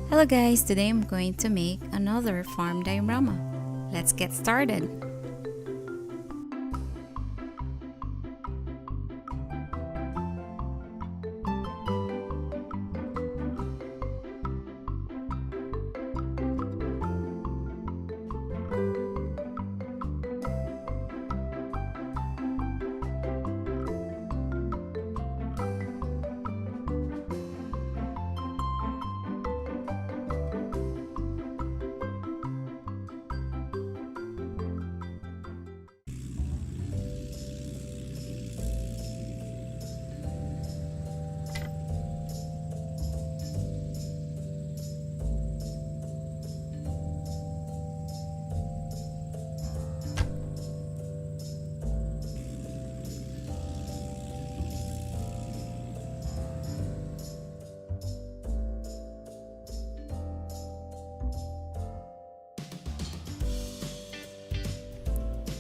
Hello guys, today I'm going to make another farm diorama. Let's get started.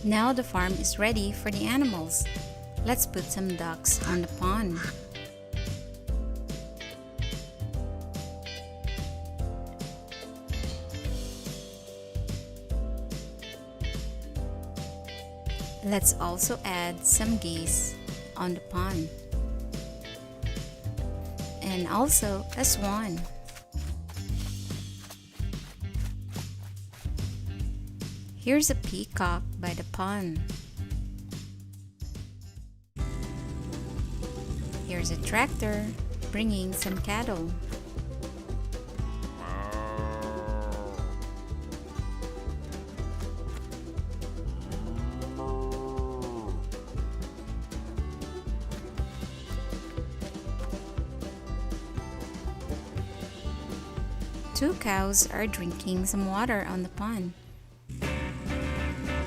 Now the farm is ready for the animals. Let's put some ducks on the pond. Let's also add some geese on the pond. And also a swan. Here's a peacock by the pond. Here's a tractor bringing some cattle. Two cows are drinking some water on the pond.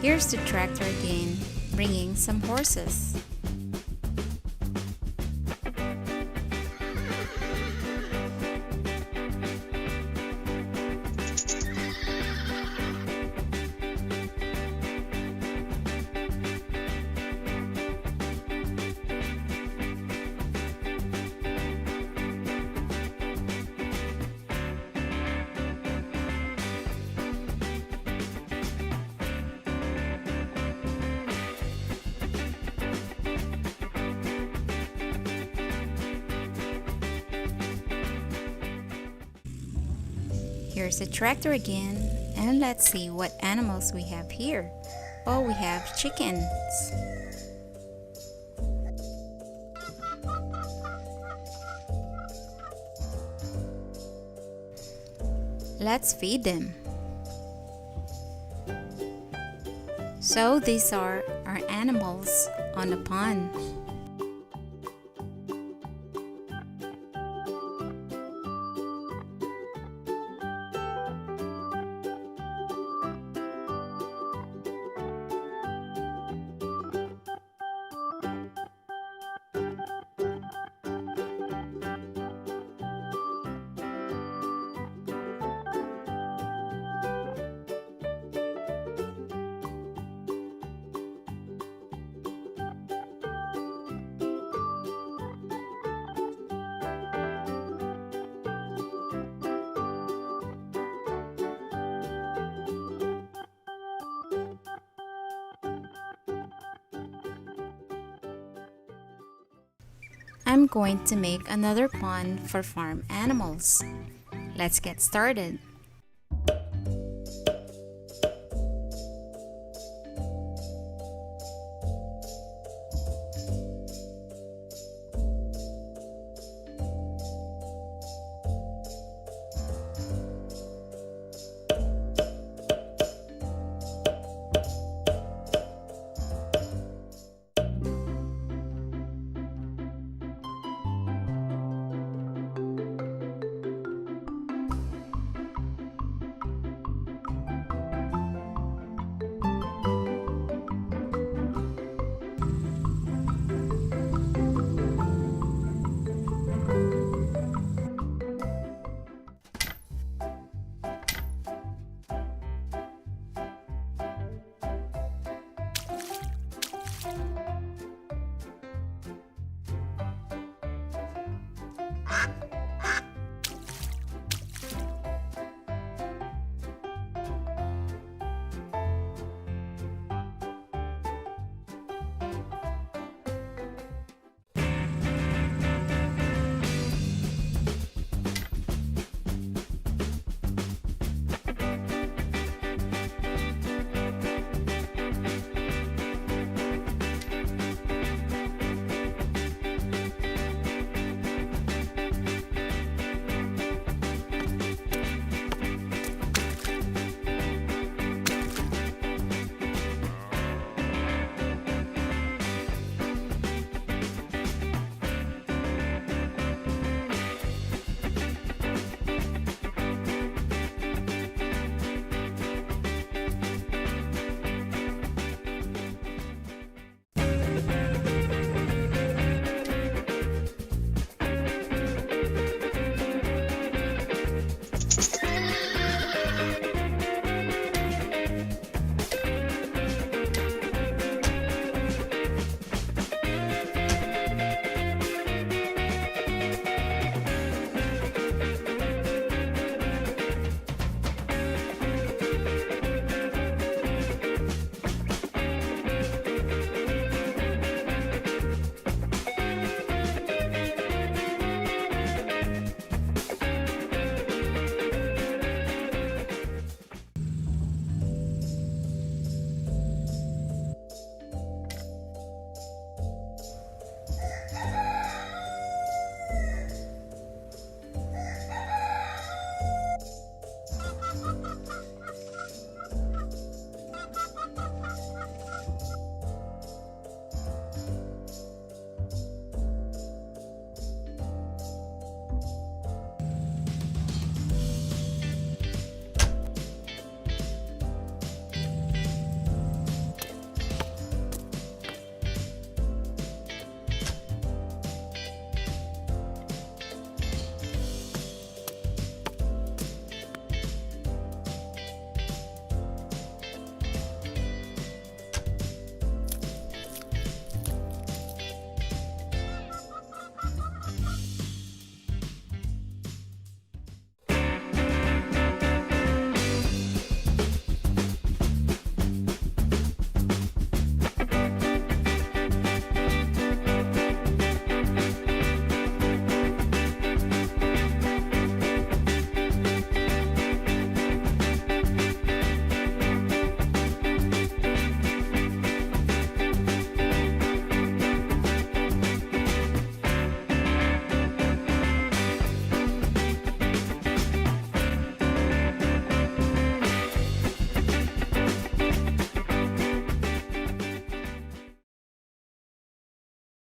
Here's the tractor again, bringing some horses. Here's the tractor again, and let's see what animals we have here. Oh, we have chickens. Let's feed them. So these are our animals on the pond. I'm going to make another pond for farm animals. Let's get started.